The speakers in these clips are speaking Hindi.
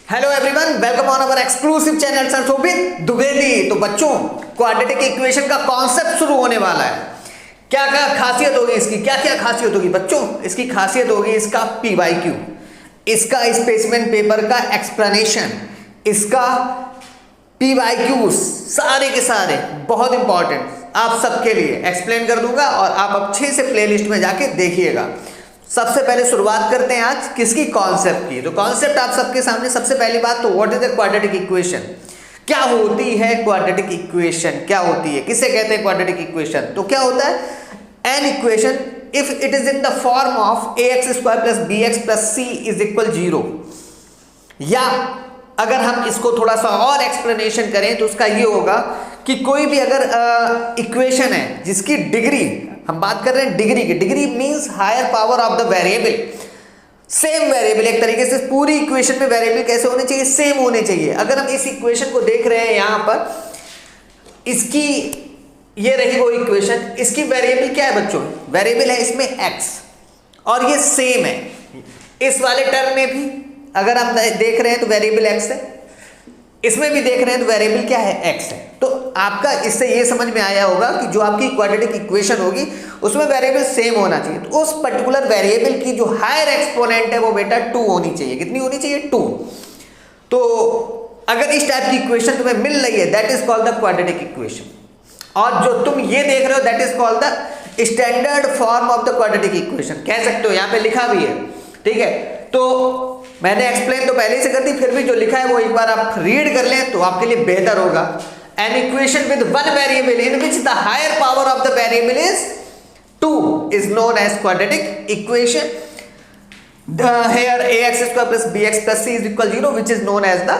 Hello everyone, welcome on our exclusive channel sir Shobhit Dwivedi. तो बच्चों, क्वाड्रेटिक इक्वेशन का कॉन्सेप्ट शुरू होने वाला है। क्या क्या खासियत होगी इसकी, क्या क्या खासियत होगी बच्चों? इसकी खासियत होगी इसका PYQ, इसका स्पेसिमेन पेपर का एक्सप्लेनेशन, इसका PYQ सारे के सारे बहुत इंपॉर्टेंट आप सबके लिए एक्सप्लेन कर दूंगा और आप अच्छे से प्लेलिस्ट में जाके देखिएगा। सबसे पहले शुरुआत करते हैं आज किसकी, कॉन्सेप्ट की। तो कॉन्सेप्ट आप सबके सामने, सबसे पहली बात तो what is the quadratic equation, क्या होती है क्वाड्रेटिक इक्वेशन, क्या होती है, किसे कहते हैं क्वाड्रेटिक इक्वेशन? तो क्या होता है, an equation if it is in the form of ax² + bx + c = 0, या अगर हम इसको थोड़ा सा और एक्सप्लेनेशन करें तो उसका ये होगा कि कोई भी अगर इक्वेशन है जिसकी डिग्री, हम बात कर रहे हैं डिग्री की, degree means higher power of the variable, same variable, एक तरीके से पूरी इक्वेशन में वेरिएबल कैसे होने चाहिए, सेम होने चाहिए। अगर हम इस इक्वेशन को देख रहे हैं यहां पर, इसकी ये रही वो इक्वेशन, इसकी वेरिएबल क्या है बच्चों, वेरिएबल है इसमें x, और ये सेम है इस वाले टर्म में भी। अगर हम देख रहे हैं तो वेरिएबल x है, इसमें भी देख रहे हैं तो वेरिएबल क्या है, x है। तो आपका इससे ये समझ में आया होगा कि जो आपकी क्वाड्रेटिक इक्वेशन होगी उसमें वेरिएबल सेम होना चाहिए। तो उस पर्टिकुलर वेरिएबल की जो हायर एक्सपोनेंट है वो बेटा 2 होनी चाहिए। कितनी होनी चाहिए, 2। तो अगर इस टाइप की इक्वेशन तुम्हें मिल रही है, that is called the quadratic equation. और जो तुम ये देख रहे हो that is called the standard form of the quadratic equation, कह सकते हो, यहाँ पे लिखा भी है, ठीक है। तो मैंने एक्सप्लेन तो पहले से कर दी, फिर भी जो लिखा है वो एक बार आप रीड कर लें तो आपके लिए बेहतर होगा। An equation with one variable in which the higher power of the variable is 2 is known as quadratic equation. Here ax² + bx + c = 0 which is known as the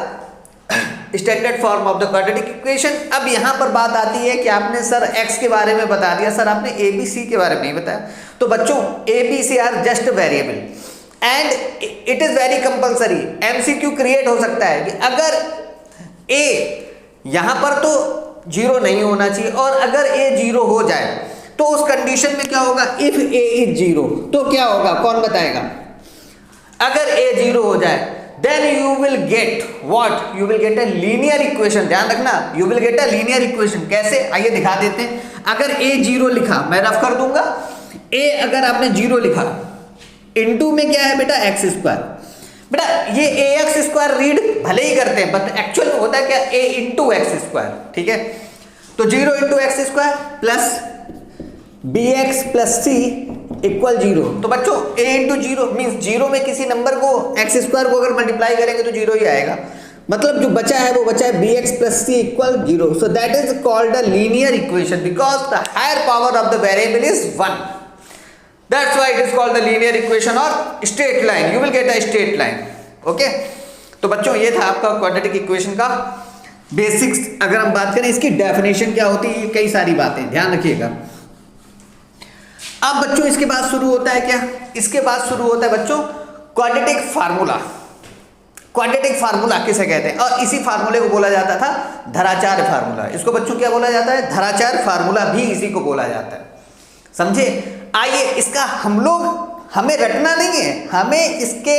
standard form of the quadratic equation. अब यहां पर बात आती है कि आपने सर x के बारे में बता दिया, सर आपने ABC के बारे में नहीं बताया। तो बच्चों, ABC are just variable and it is very compulsory. MCQ create हो सकता है कि अगर a यहां पर तो 0 नहीं होना चाहिए, और अगर a 0 हो जाए तो उस कंडीशन में क्या होगा, इफ a इज 0 तो क्या होगा, कौन बताएगा? अगर a 0 हो जाए then you will get what, you will get a linear equation। ध्यान रखना, you will get a linear equation। कैसे, आइए दिखा देते हैं। अगर a 0 लिखा, मैं रफ कर दूंगा, a अगर आपने 0 लिखा, इनटू में क्या है बेटा, x²। बेटा ये ax² रीड भले ही करते हैं बट एक्चुअल में होता है क्या, a × x², ठीक है। तो 0 × x² प्लस bx + c = 0। तो बच्चों a × 0 मीन्स 0 में किसी नंबर को x² को अगर मल्टीप्लाई करेंगे तो 0 ही आएगा, मतलब जो बचा है वो बचा है bx + c = 0। So that is called a linear equation because the higher power of the variable is 1। That's why it is called the linear equation और straight line, you will get a straight line. Okay, तो बच्चों ये था आपका क्वाड्रेटिक इक्वेशन का बेसिक्स। अगर हम बात करें इसकी डेफिनेशन क्या होती है, कई सारी बातें ध्यान रखिएगा। अब बच्चों इसके बाद शुरू होता है क्या, इसके बाद शुरू होता है बच्चों क्वाड्रेटिक फार्मूला। क्वाड्रेटिक फार्मूला किसे कहते हैं, और इसी फार्मूले को बोला जाता था धराचार्य फार्मूला। इसको बच्चों क्या बोला जाता है, धराचार्य फार्मूला भी इसी को बोला जाता है, समझे। आइए इसका हम लोग, हमें रटना नहीं है, हमें इसके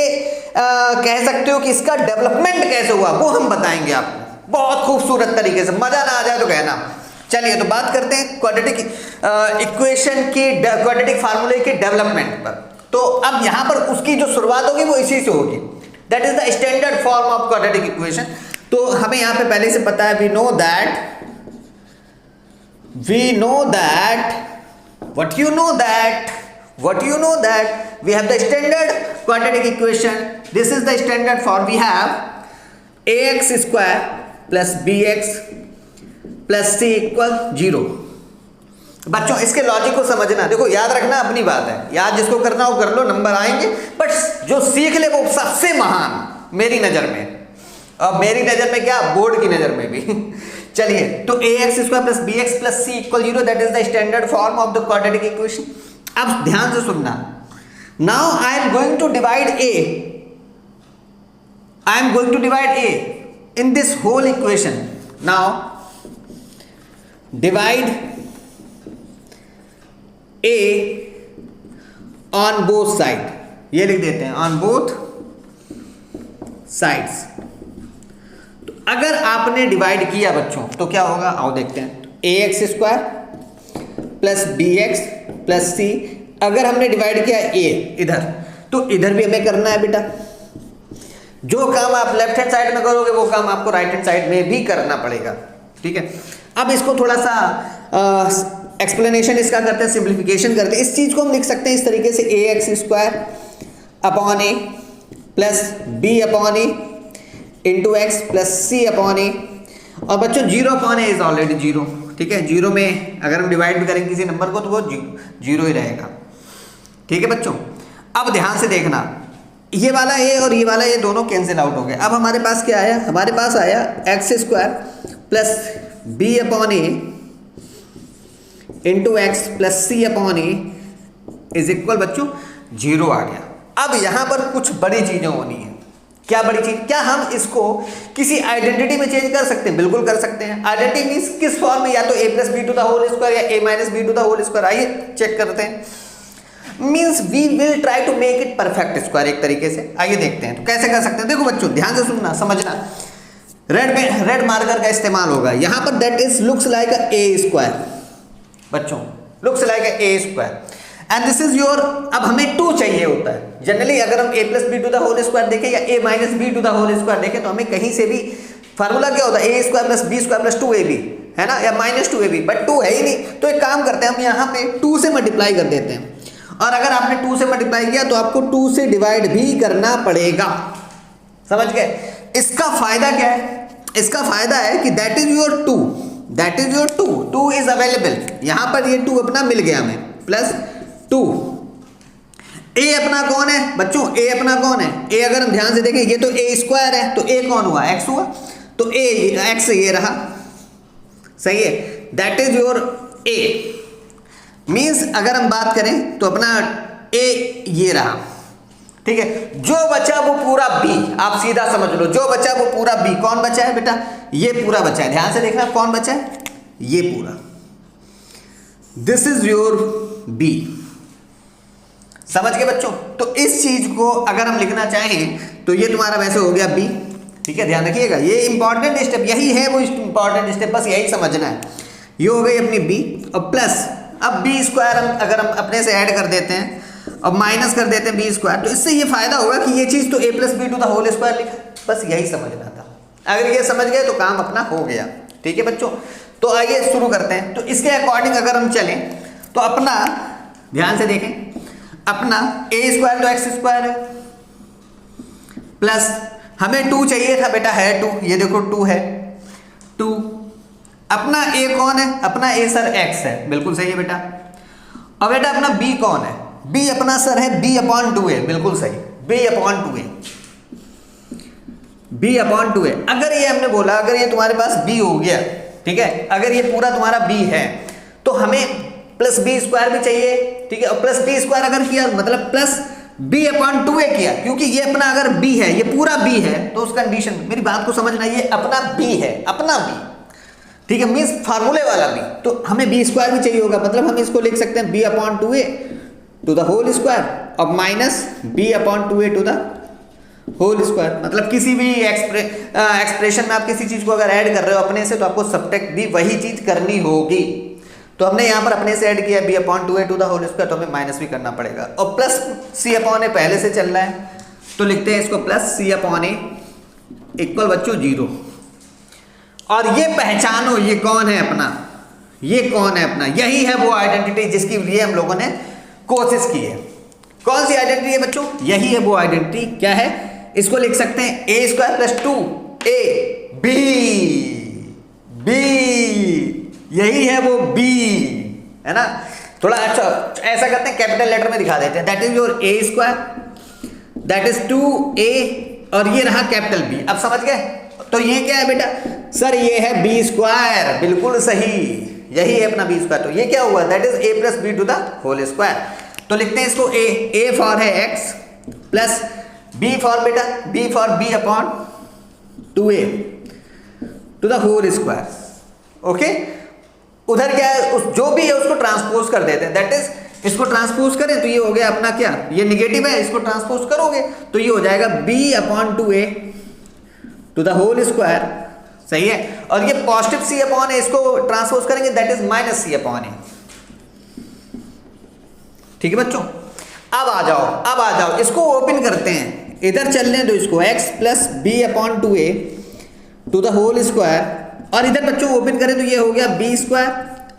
कह सकते हो कि इसका डेवलपमेंट कैसे हुआ वो हम बताएंगे आपको बहुत खूबसूरत तरीके से, मजा ना आ जाए तो कहना। चलिए तो बात करते हैं क्वाड्रेटिक इक्वेशन की, क्वाड्रेटिक फार्मूले के डेवलपमेंट पर। तो अब यहां पर उसकी जो शुरुआत होगी वो इसी से होगी, that is the standard form of quadratic equation. तो हमें यहां पे पहले से पता है, we know that what you know that we have the standard quadratic equation. This is the standard form. We have ax² + bx + c = 0। बच्चों इसके लॉजिक को समझना, देखो याद रखना अपनी बात है, याद जिसको करना हो कर लो, नंबर आएंगे, बट जो सीख ले वो सबसे महान मेरी नजर में, और मेरी नजर में क्या, बोर्ड की नजर में भी। चलिए, तो ax² + bx + c = 0 that is the standard form of the quadratic equation. अब ध्यान से सुनना, now I am going to divide a in this whole equation. Now divide a on both side, ये लिख देते हैं on both sides। अगर आपने डिवाइड किया बच्चों तो क्या होगा, आओ देखते हैं। ax square plus bx plus c, अगर हमने डिवाइड किया a इधर, तो इधर भी हमें करना है बेटा। जो काम आप लेफ्ट हैंड साइड में करोगे वो काम आपको राइट हैंड साइड में भी करना पड़ेगा, ठीक है। अब इसको थोड़ा सा एक्सप्लेनेशन इसका करते हैं, सिंप्लीफिकेशन करते हैं। इस चीज को हम लिख सकते हैं इस तरीके से, ax square upon a plus b upon a into x plus c upon a, और बच्चों 0 अपॉन a इज ऑलरेडी 0, ठीक है। 0 में अगर हम डिवाइड भी करेंगे किसी नंबर को तो वो 0 ही रहेगा, ठीक है बच्चों। अब ध्यान से देखना, ये वाला a और ये वाला ये दोनों कैंसिल आउट हो गए। अब हमारे पास क्या आया, हमारे पास आया x square plus b upon a into x plus c upon a is equal बच्चों 0 आ गया। अब यहां पर कुछ बड़ी चीजें होनी है। क्या बड़ी चीज, क्या हम इसको किसी आइडेंटिटी में चेंज कर सकते हैं? बिल्कुल कर सकते हैं। आइडेंटिटी मींस किस फॉर्म में, या तो a plus B to the whole square या a minus B to the whole square. आइए चेक करते हैं। Means we will try to make it perfect square एक तरीके से। आइए देखते हैं तो कैसे कर सकते हैं। देखो बच्चों ध्यान से सुनना, समझना। रेड मार्कर का इस्तेमाल होगा यहां पर। That is looks like a A square बच्चों, looks like a A square and this is your. अब हमें 2 चाहिए होता है जनरली। अगर हम a plus B to the whole square देखें या a minus B to the whole square देखें तो हमें कहीं से भी फार्मूला क्या होता है, a square plus B square plus 2ab, है ना, या माइनस 2ab, बट 2 है ही नहीं। तो एक काम करते हैं, हम यहाँ पे 2 से मल्टीप्लाई कर देते हैं। और अगर आपने 2 से मल्टीप्लाई किया तो आपको 2 से डिवाइड भी करना पड़ेगा, समझ गए। इसका फायदा क्या है, इसका फायदा है कि that is your 2, that is your 2 is available. यहां पर ये 2 अपना मिल गया हमें, प्लस 2। a अपना कौन है बच्चों, a अपना कौन है, a अगर हम ध्यान से देखें ये तो a स्क्वायर है, तो a कौन हुआ, x हुआ, तो a x ये रहा, सही है। That is your a। Means अगर हम बात करें तो अपना a ये रहा, ठीक है। जो बचा वो पूरा b, आप सीधा समझ लो, जो बचा वो पूरा b। कौन बचा है बेटा, ये पूरा बचा है। ध्यान से देखना कौन बचा है, ये पूरा। दिस इज योर b, समझ गए बच्चों। तो इस चीज को अगर हम लिखना चाहें तो ये तुम्हारा वैसे हो गया b, ठीक है। ध्यान रखिएगा ये इंपॉर्टेंट स्टेप, यही है वो इंपॉर्टेंट स्टेप, बस यही समझना है। ये हो गई अपनी b, और प्लस अब b स्क्वायर हम अगर हम अपने से ऐड कर देते हैं और माइनस कर देते हैं b स्क्वायर, तो इससे ये फायदा होगा कि ये चीज तो a plus B to the whole square लिखा, बस यही समझना था। अगर ये समझ गए तो काम अपना हो गया, ठीक है बच्चों। तो आइए शुरू करते हैं। तो इसके अकॉर्डिंग अगर हम चलें तो अपना ध्यान से देखें, अपना a स्क्वायर तो एक्स स्क्वायर है, प्लस हमें 2 चाहिए था बेटा, है 2, ये देखो 2 है, 2। अपना a कौन है, अपना a सर x है, बिल्कुल सही है बेटा। और बेटा अपना b कौन है, b अपना सर है b अपॉन 2a, बिल्कुल सही, b upon 2a, b upon 2a। अगर ये हमने बोला, अगर ये तुम्हारे पास b हो गया, ठीक है, अगर ये पूरा तुम्हारा b है तो हमें प्लस b स्क्वायर भी चाहिए, ठीक है। और प्लस b स्क्वायर अगर किया मतलब प्लस b अपॉन 2a किया, क्योंकि ये अपना अगर b है, ये पूरा b है, तो उस कंडीशन, मेरी बात को समझना, ये अपना b है, अपना b, ठीक है, मीन्स फार्मूले वाला b। तो हमें b स्क्वायर भी चाहिए होगा, मतलब हम इसको लिख सकते हैं b upon 2a to the whole square और minus b upon 2a to the whole square. मतलब किसी भी एक्सप्रेशन में आप किसी चीज को अगर ऐड कर रहे हो अपने से, तो आपको सब्ट्रैक्ट भी वही चीज करनी होगी। तो हमने यहाँ पर अपने से ऐड किया b upon 2a to the whole square, तो हमें माइनस भी करना पड़ेगा। और प्लस c अपॉन a पहले से चल रहा है, तो लिखते हैं इसको plus c upon a equal बच्चों 0। और ये पहचानो, ये कौन है अपना, ये कौन है अपना, यही है वो आइडेंटिटी जिसकी लिए हम लोगों ने कोशिश की है। कौन सी आइडेंटिटी है बच्चों, यही है वो आइडेंटिटी। क्या है, इसको लिख सकते हैं a square plus 2a b, यही है वो b, है ना। थोड़ा अच्छा ऐसा करते हैं, कैपिटल लेटर में दिखा देते हैं। That is your a square, that is 2a, और ये रहा कैपिटल B। अब समझ गए। तो ये क्या है बेटा, सर ये है b स्क्वायर, बिल्कुल सही, यही है अपना b स्क्वायर। तो ये क्या हुआ, that is a plus B to the whole square. तो लिखते हैं इसको a फॉर है x प्लस b फॉर बेटा, b four b upon 2a to the whole square. Okay, उधर क्या है, उस जो भी है उसको ट्रांसपोज कर देते हैं। दैट इज इसको ट्रांसपोज करें तो ये हो गया अपना क्या, ये निगेटिव है, इसको ट्रांसपोज करोगे तो ये हो जाएगा b upon 2a to the whole square सही है। और ये पॉजिटिव सी अपॉन ए, इसको ट्रांसपोज करेंगे that is minus C upon A. ठीक है बच्चों, अब आ जाओ इसको ओपन करते हैं, इधर चलने दो इसको, x plus B upon 2a to the whole square, और इधर बच्चों ओपन करें तो ये हो गया b square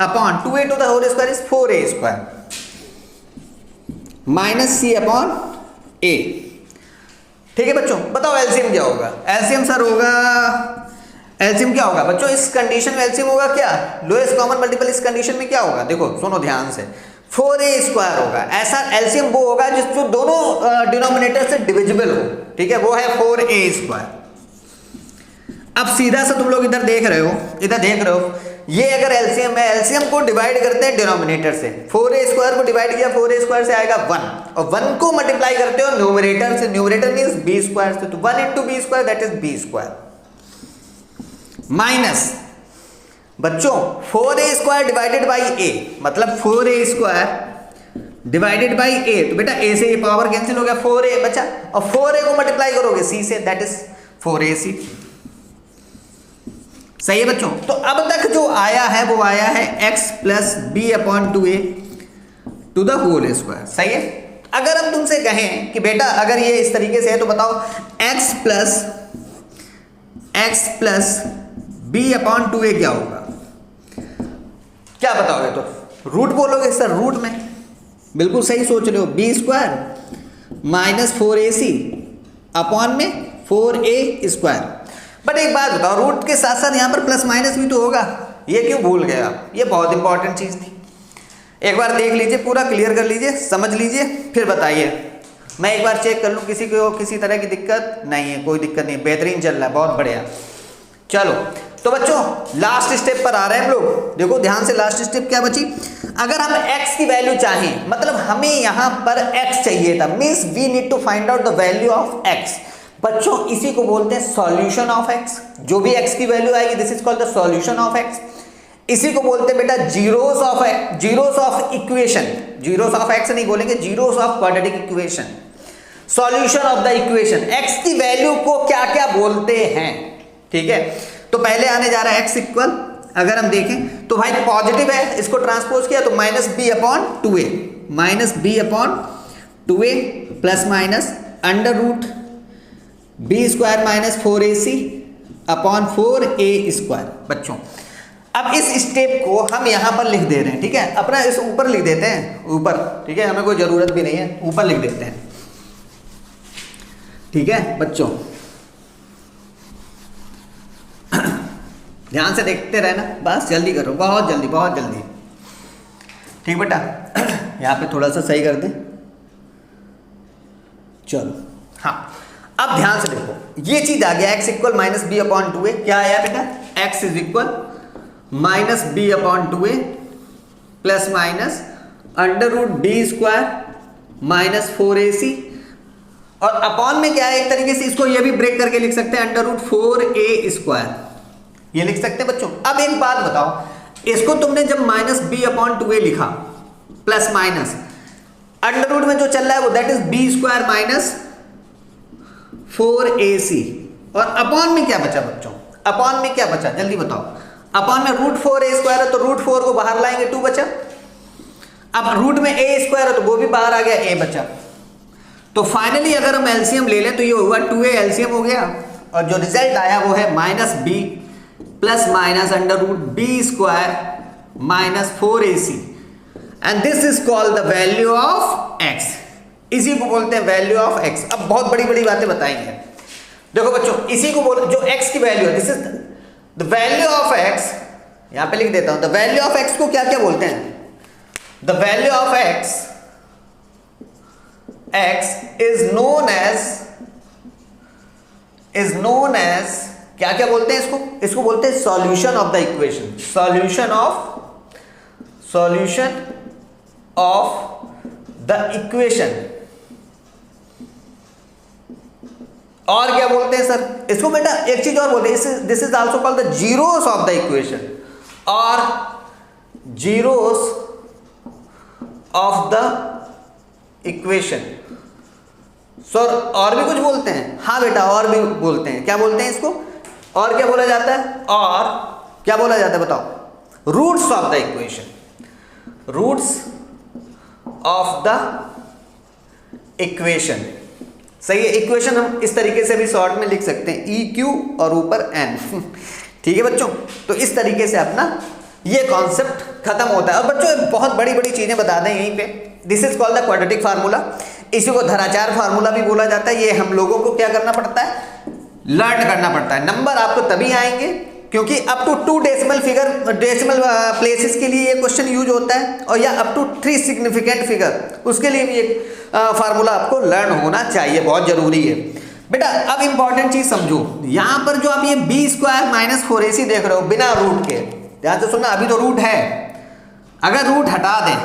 upon 2a to the whole square is 4a square minus c upon a। ठीक है बच्चों, बताओ एलसीएम क्या होगा? एलसीएम सर होगा, एलसीएम क्या होगा बच्चों? इस कंडीशन में एलसीएम होगा क्या? लोएस्ट कॉमन मल्टीपल इस कंडीशन में क्या होगा? देखो सुनो ध्यान से, 4a स्क्वायर होगा। ऐसा एलसीएम वो होगा जो दोनों डिनोमिनेटर से डिविजिबल हो। ठीक है, वो है 4a स्क्वायर। अब सीधा सा तुम लोग इधर देख रहे हो, ये अगर एलसीएम है, एलसीएम को डिवाइड करते हैं डिनोमिनेटर से। 4a स्क्वायर को डिवाइड किया, 4a स्क्वायर से आएगा 1, और 1 को मल्टीप्लाई करते हो न्यूमरेटर से, न्यूमरेटर मींस b स्क्वायर से, तो 1 into b square that is b square minus बच्चों 4a square divided by a, मतलब 4a square divided by a, तो बेटा a से ये पावर कैंसिल हो गया, 4a बचा, और 4a को मल्टीप्लाई करोगे c से, दैट इज 4ac। सही है बच्चों, तो अब तक जो आया है वो आया है x plus B upon 2a to the whole square. सही है, अगर हम तुमसे कहें कि बेटा अगर ये इस तरीके से है तो बताओ x plus B upon 2a क्या होगा? क्या बताओगे? तो रूट बोलोगे सर, रूट में बिल्कुल सही सोच रहे हो, B square minus 4ac upon में 4a स्क्वायर। बट एक बात बताओ, रूट के साथ साथ यहाँ पर प्लस माइनस भी तो होगा, ये क्यों भूल गए आप? ये बहुत इंपॉर्टेंट चीज़ थी, एक बार देख लीजिए, पूरा क्लियर कर लीजिए, समझ लीजिए, फिर बताइए। मैं एक बार चेक कर लूँ किसी को किसी तरह की दिक्कत नहीं है, कोई दिक्कत नहीं, बेहतरीन चल रहा है, बहुत बढ़िया। चलो तो बच्चों लास्ट स्टेप पर आ रहे हैं हम लोग, देखो ध्यान से, लास्ट स्टेप क्या बची? अगर हम x की वैल्यू चाहें, मतलब हमें यहाँ पर x चाहिए था, means we need to find out the value of x। बच्चों इसी को बोलते हैं सॉल्यूशन ऑफ x। जो भी x की वैल्यू आएगी this is called the solution of x। इसी को बोलते हैं बेटा zeros of equation. Zeros of x नहीं बोलेंगे, zeros of quadratic equation, solution of the equation. x की वैल्यू को क्या क्या बोलते हैं? ठीक है, तो पहले आने जा रहा है x इक्वल, अगर हम देखें तो भाई पॉजिटिव है, इसको ट्रांसपोज किया तो minus B upon 2a, minus B upon 2a plus minus under root B square minus 4ac upon 4a square. बच्चों अब इस स्टेप को हम यहां पर लिख दे रहे हैं, ठीक है, अपना इस ऊपर लिख देते हैं, ऊपर, ठीक है, हमें कोई जरूरत भी नहीं है, ऊपर लिख देते हैं। ठीक है बच्चों, ध्यान से देखते रहना, बस जल्दी करो, बहुत जल्दी बहुत जल्दी। ठीक बेटा, यहाँ पे थोड़ा सा सही कर दे, चलो। हाँ, अब ध्यान से देखो, ये चीज आ गया x equal minus B upon 2a, क्या आया बेटा? x is equal minus B upon 2a plus minus under root B square minus 4ac, और अपॉन में क्या है, एक तरीके से इसको ये भी ब्रेक करके लिख सकते हैं, अंडर रूट 4a स्क्वायर, ये लिख सकते हैं बच्चों। अब एक बात बताओ, इसको तुमने जब माइनस बी अपॉन 2a लिखा प्लस माइनस अंडर रूट में जो चल रहा है वो that is B square minus 4ac, और अपॉन में क्या बचा बच्चों? अपॉन में क्या बचा जल्दी बताओ? अपॉन में रूट 4a स्क्वायर है तो रूट 4 को बाहर लाएंगे 2 बचा, अब रूट में a स्क्वायर है तो वो भी बाहर आ गया, a बचा। तो फाइनली अगर हम एलसीएम ले लें तो ये हुआ 2a एलसीएम हो गया, और जो रिजल्ट आया वो है minus B plus minus under root B square minus 4ac, and this is called the value of x। इसी को बोलते हैं वैल्यू ऑफ x। अब बहुत बड़ी बड़ी बातें बताएंगे, देखो बच्चों, इसी को बोल, जो x की वैल्यू है, this is the value of x, यहां पे लिख देता हूं, द वैल्यू ऑफ x को क्या क्या बोलते हैं? The value of x is known as क्या क्या बोलते हैं इसको? इसको बोलते हैं solution of the equation, solution of the equation. और क्या बोलते हैं सर इसको? बेटा एक चीज और बोलते हैं, this is also called the zeros of the equation, और zeros of the equation. Sir और भी कुछ बोलते हैं? हाँ बेटा और भी बोलते हैं, क्या बोलते हैं इसको? और क्या बोला जाता है, और क्या बोला जाता है बताओ, roots of the equation, roots of the equation. सही है, इक्वेशन हम इस तरीके से भी शॉर्ट में लिख सकते हैं, ई क्यू और ऊपर एन। ठीक है बच्चों, तो इस तरीके से अपना ये कॉन्सेप्ट खत्म होता है। और बच्चों बहुत बड़ी बड़ी चीजें बता दें यहीं पे, this is called the quadratic formula, इसी को धराचार फार्मूला भी बोला जाता है। ये हम लोगों को क्या करना पड़ता है, लर्न करना पड़ता है। नंबर आपको तभी आएंगे क्योंकि up to 2 decimal figure, decimal places के लिए ये क्वेश्चन यूज होता है, और या अप टू 3 सिग्निफिकेंट फिगर, उसके लिए भी एक फार्मूला आपको लर्न होना चाहिए, बहुत जरूरी है बेटा। अब इंपॉर्टेंट चीज समझो, यहां पर जो आप ये b² माइनस 4ac देख रहे हो बिना रूट के, ध्यान से सुनना, अभी तो रूट है, अगर रूट हटा दें,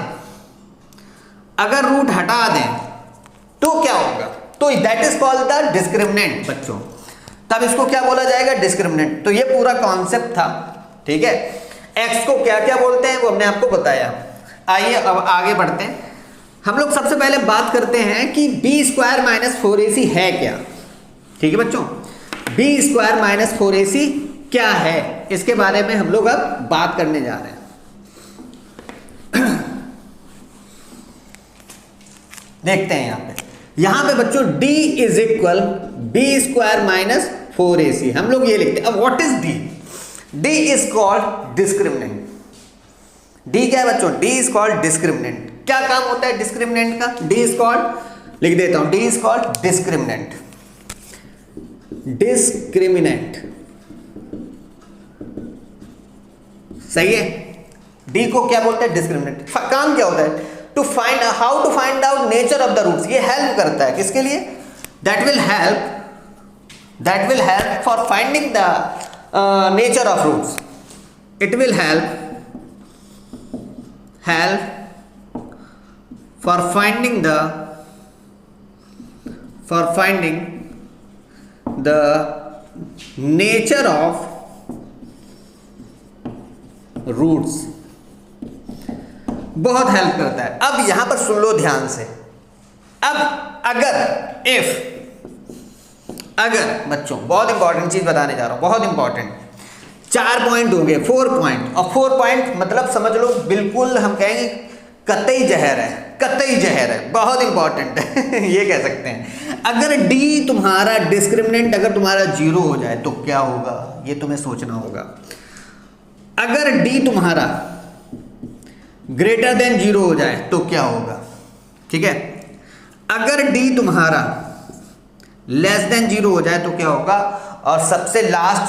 अगर रूट हटा दें तो क्या होगा, तो that is called the discriminant बच्चों, तब इसको क्या बोला जाएगा, डिस्क्रिमिनेंट। तो ये पूरा कॉन्सेप्ट था, ठीक है। एक्स को क्या क्या बोलते हैं वो हमने आपको बताया। आइए अब आगे बढ़ते हैं। हम लोग सबसे पहले बात करते हैं कि b² माइनस 4ac है क्या। ठीक है बच्चों, b² माइनस 4ac क्या है, इसके बारे में हम लोग अब बात करने जा रहे हैं। देखते हैं यहां पे बच्चों d is equal b² minus 4ac, हम लोग ये लिखते हैं। अब what is d, d is called discriminant. d क्या है बच्चों, d इज कॉल्ड डिस्क्रिमिनेंट। क्या काम होता है डिस्क्रिमिनेंट का, d इज कॉल्ड, लिख देता हूं, d is called discriminant, discriminant, सही है। d को क्या बोलते हैं, डिस्क्रिमिनेंट। काम क्या होता है, to find, how to find out nature of the roots, ये हेल्प करता है किसके लिए, that will help for finding the nature of roots, it will help for finding the nature of roots, बहुत हेल्प करता है। अब यहां पर सुन लो ध्यान से। अब अगर बच्चों, बहुत इंपॉर्टेंट चीज बताने जा रहा हूं, बहुत इंपॉर्टेंट, 4 पॉइंट हो गए, 4 पॉइंट, और 4 पॉइंट मतलब समझ लो बिल्कुल हम कहेंगे कतई जहर है, बहुत इंपॉर्टेंट है। ये कह सकते हैं। अगर d तुम्हारा डिस्क्रिमिनेंट अगर तुम्हारा 0 हो जाए तो क्या होगा, ये तुम्हें सोचना होगा। अगर d तुम्हारा ग्रेटर देन 0 हो जाए तो क्या होगा, ठीक है। अगर d तुम्हारा लेस देन 0 हो जाए तो क्या होगा, और सबसे लास्ट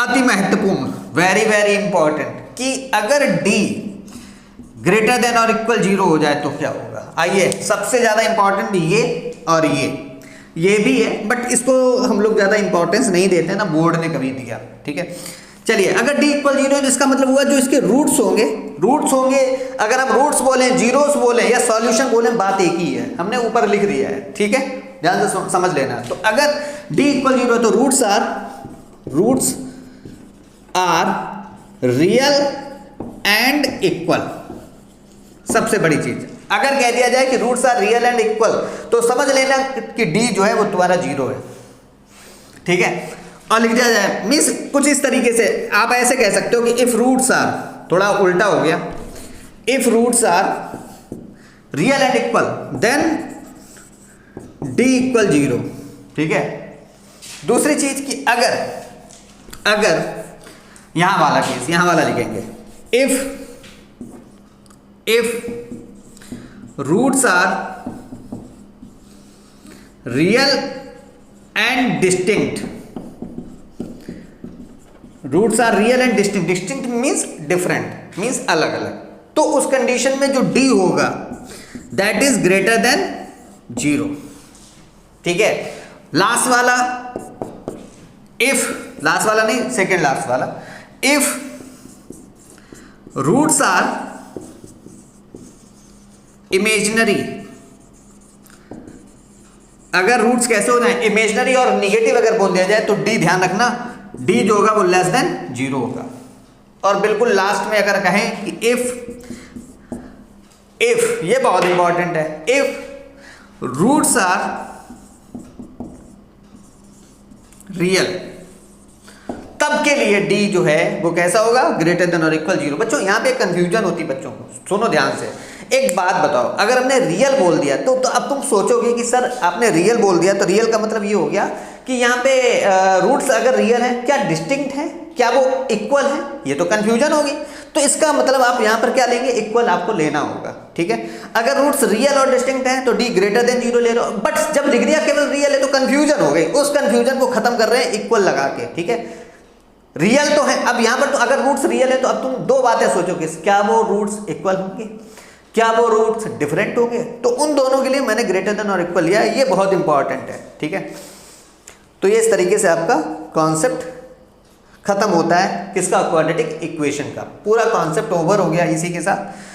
अति महत्वपूर्ण, वेरी वेरी इंपॉर्टेंट, कि अगर d ग्रेटर देन और इक्वल 0 हो जाए तो क्या होगा। आइए, सबसे ज्यादा इंपॉर्टेंट ये और ये भी है, बट इसको हम लोग ज्यादा इंपॉर्टेंस नहीं देते ना, बोर्ड ने कभी दिया, ठीक है। चलिए, अगर d इक्वल 0 है तो इसका मतलब हुआ जो इसके रूट्स होंगे, अगर हम रूट्स बोलें, जीरोस बोलें या सॉल्यूशन बोलें, बात एक ही है, हमने ऊपर लिख दिया है, ठीक है, ध्यान से समझ लेना। तो अगर d इक्वल 0 है तो roots are real and equal. सबसे बड़ी चीज, अगर कह दिया जाए कि roots are real and equal तो समझ लेना कि d जो है वो तुम्हारा 0 है, ठीक है। और लिख दिया जाए मीन्स कुछ इस तरीके से, आप ऐसे कह सकते हो कि इफ रूट्स आर, थोड़ा उल्टा हो गया, if roots are real and equal then d equal 0, ठीक है। दूसरी चीज कि अगर यहां वाला केस, यहां वाला लिखेंगे, if roots are real and distinct, roots are real and distinct means different, means अलग अलग, तो उस कंडीशन में जो d होगा that is greater than 0, ठीक है। लास्ट वाला if, लास्ट वाला नहीं, सेकेंड लास्ट वाला, if roots are इमेजिनरी, अगर रूट्स कैसे हो जाए, इमेजिनरी और निगेटिव अगर बोल दिया जाए तो d, ध्यान रखना, d जो होगा वो लेस देन 0 होगा। और बिल्कुल लास्ट में अगर कहें कि इफ ये बहुत इंपॉर्टेंट है, इफ रूट्स आर रियल तब के लिए डी जो है वो कैसा होगा, ग्रेटर देन और इक्वल 0। बच्चों यहाँ पे कंफ्यूजन होती बच्चों को, सुनो ध्यान से। एक बात बताओ, अगर हमने रियल बोल दिया तो अब तुम सोचोगे कि सर आपने रियल बोल दिया, तो रियल का मतलब ये हो गया कि यहाँ पे रूट्स अगर रियल है क्या डिस्टिंक्ट है, क्या वो इक्वल है, ये तो कंफ्यूजन होगी। तो इसका मतलब आप यहाँ पर क्या लेंगे, इक्वल आपको लेना होगा, ठीक है। अगर रूट्स रियल और डिस्टिंक्ट हैं तो डी ग्रेटर देन 0 ले लो, बट जब लिख दिया केवल रियल है तो कंफ्यूजन हो गई, उस कंफ्यूजन को खत्म कर रहे हैं इक्वल लगा के, ठीक है। रियल तो है, अब यहाँ पर तो अगर रूट्स रियल है तो अब तुम दो बातें सोचोगे, क्या वो रूट्स इक्वल होंगे, क्या वो रूट्स डिफरेंट होंगे। तो उन दोनों के लिए मैंने ग्रेटर देन और इक्वल लिया है, ये बहुत इंपॉर्टेंट है, ठीक है। तो ये इस तरीके से आपका कॉन्सेप्ट खत्म होता है किसका, क्वाड्रेटिक इक्वेशन का। पूरा कॉन्सेप्ट ओवर हो गया इसी के साथ।